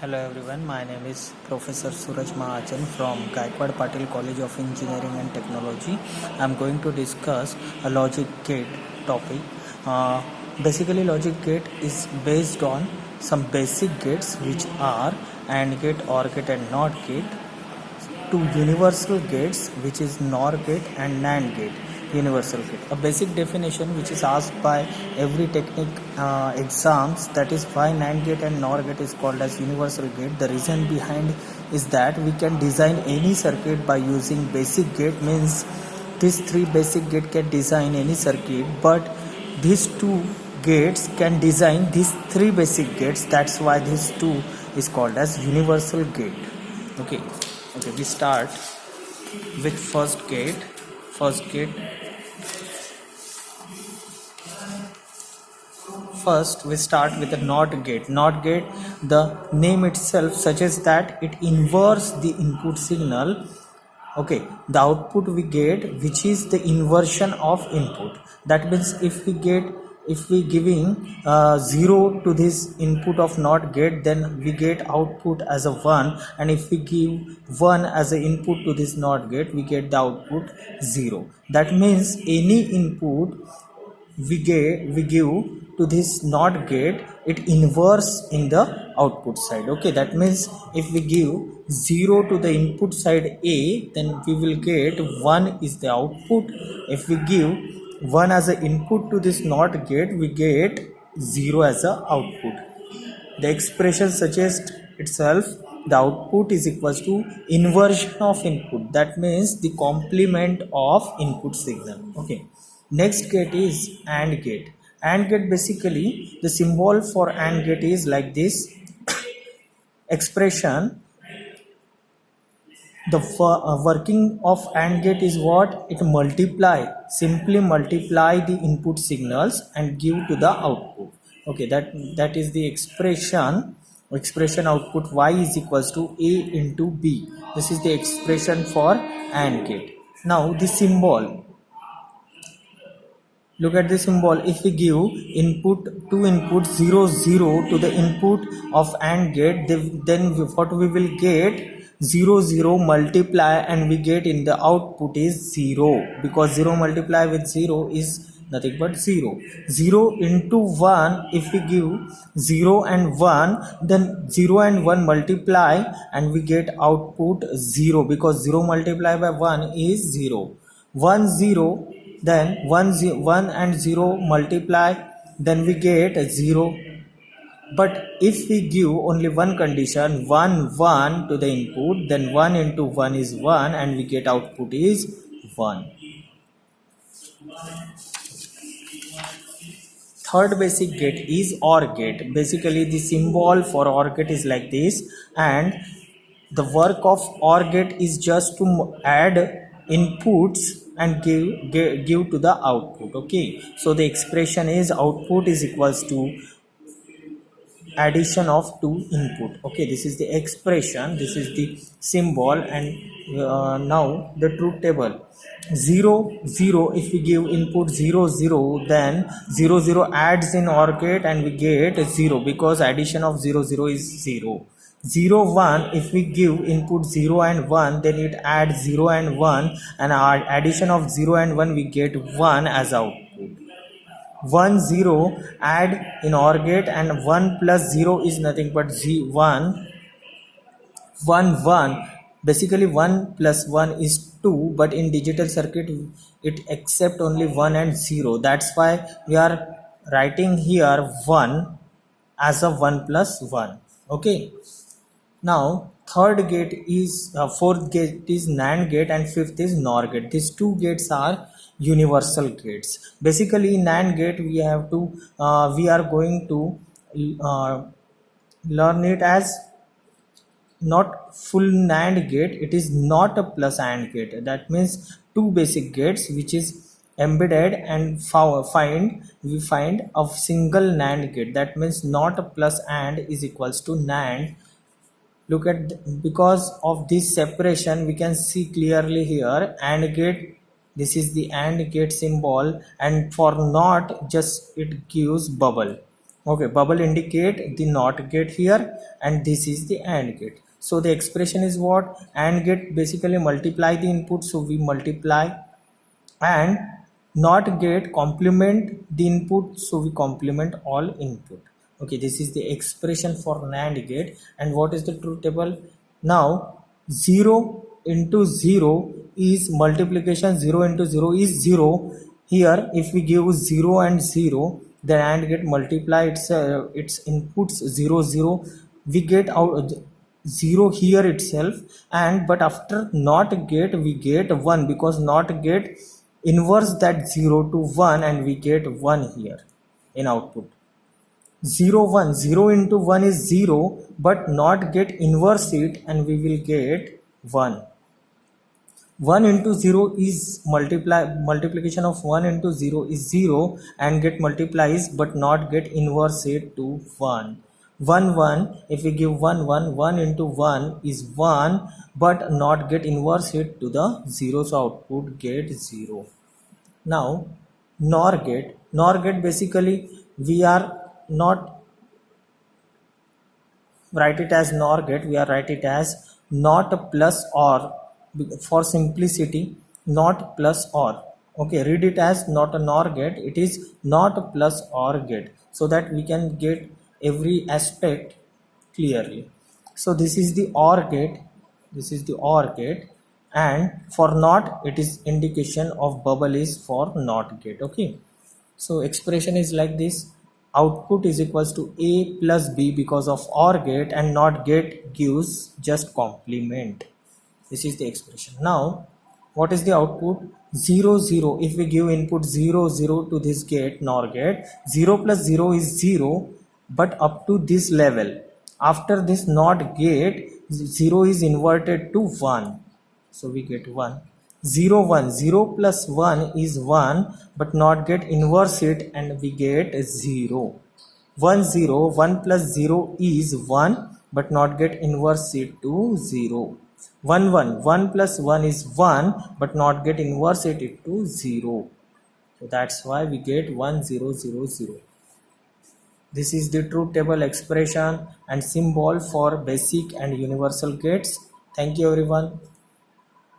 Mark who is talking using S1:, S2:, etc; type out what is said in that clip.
S1: Hello everyone, my name is Professor Suraj Mahachan from Gaikwad Patil College of Engineering and Technology. I am going to discuss a logic gate topic. Basically, logic gate is based on some basic gates which are AND gate, OR gate and NOT gate, two universal gates which is NOR gate and NAND gate. Universal gate, a basic definition which is asked by every technique exams, that is why NAND gate and NOR gate is called as universal gate. The reason behind is that we can design any circuit by using basic gate, means these three basic gate can design any circuit, but these two gates can design these three basic gates. That's why these two is called as universal gate. Okay, we start with first gate. First we start with the NOT gate. NOT gate, the name itself suggests that it inverts the input signal. Okay, the output we get, which is the inversion of input. That means if we giving 0 to this input of NOT gate, then we get output as a 1, and if we give 1 as an input to this NOT gate, we get the output 0. That means any input we give to this NOT gate, it inverts in the output side. Okay, that means if we give 0 to the input side A, then we will get 1 is the output. If we give 1 as an input to this NOT gate, we get 0 as a output. The expression suggests itself the output is equals to inversion of input. That means the complement of input signal. Okay, next gate is AND gate. AND gate, basically the symbol for AND gate is like this. Expression, the working of AND gate is what? It simply multiply the input signals and give to the output. Okay, that is the expression output y is equals to a into b. This is the expression for AND gate. Now the symbol, look at the symbol. If we give two input 0 0 to the input of AND gate, then what we will get? 0 0 multiply, and we get in the output is 0, because 0 multiply with 0 is nothing but 0. 0 into 1, if we give 0 and 1, then 0 and 1 multiply and we get output 0, because 0 multiplied by 1 is 0. 1 0, then 1 and 0 multiply, then we get 0. But if we give only one condition, 1 1 to the input, then 1 into 1 is 1 and we get output is 1. Third basic gate is OR gate. Basically the symbol for OR gate is like this, and the work of OR gate is just to add inputs and give to the output. Okay, so the expression is output is equals to addition of two input. Okay, this is the expression, this is the symbol, and now the truth table. 0 0, if we give input 0 0, then 0 0 adds in OR gate and we get 0, because addition of 0 0 is 0. 0 1, if we give input 0 and 1, then it adds 0 and 1, and our addition of 0 and 1 we get 1 as output. 1 0 add in OR gate, and 1 plus 0 is nothing but 1. 1 1, basically 1 plus 1 is 2, but in digital circuit it accept only 1 and 0. That's why we are writing here 1 as a 1 plus 1. Okay, now fourth gate is NAND gate, and fifth is NOR gate. These two gates are universal gates. Basically NAND gate we are going to learn it as not full NAND gate. It is not a plus AND gate. That means two basic gates which is embedded, and we find a single NAND gate. That means not a plus AND is equals to NAND. Look at, because of this separation we can see clearly here AND gate. This is the AND gate symbol, and for NOT just it gives bubble. Okay, bubble indicate the NOT gate here, and this is the AND gate. So the expression is what? AND gate basically multiply the input, so we multiply, and NOT gate complement the input, so we complement all input. Okay, this is the expression for NAND gate. And what is the truth table? Now 0 into 0 is multiplication, 0 into 0 is 0. Here if we give 0 and 0, the AND gate multiply its inputs 0 0, we get out 0 here itself. And but after NOT gate we get 1, because NOT gate inverse that 0 to 1, and we get 1 here in output. 0 1, 0 into 1 is 0, but NOT gate inverse it, and we will get 1. 1 into 0 is multiplication of 1 into 0 is 0, and get multiplies, but NOT get inverse it to 1. 1 1, if we give 1 1, 1 into 1 is 1, but NOT get inverse it to the 0, so output get 0. Now NOR gate basically we are not write it as NOR gate, we are write it as not plus or, for simplicity, not plus or. Okay, read it as not a NOR gate, it is not plus or gate, so that we can get every aspect clearly. So this is the OR gate, this is the OR gate, and for NOT it is indication of bubble is for NOT gate. Okay, so expression is like this: output is equals to A plus B because of OR gate, and NOT gate gives just complement. This is the expression. Now what is the output? 0 0. If we give input 0 0 to this gate, NOR gate, 0 plus 0 is 0, but up to this level. After this NOT gate, 0 is inverted to 1, so we get 1. 0 1, 0 plus 1 is 1, but NOT gate inverse it, and we get 0. 1 0, 1 plus 0 is 1, but NOT gate inverse it to 0. 1 1, 1 plus 1 is 1, but NOT gate inverse it to 0. So that's why we get 1 0 0 0. This is the truth table expression and symbol for basic and universal gates. Thank you everyone.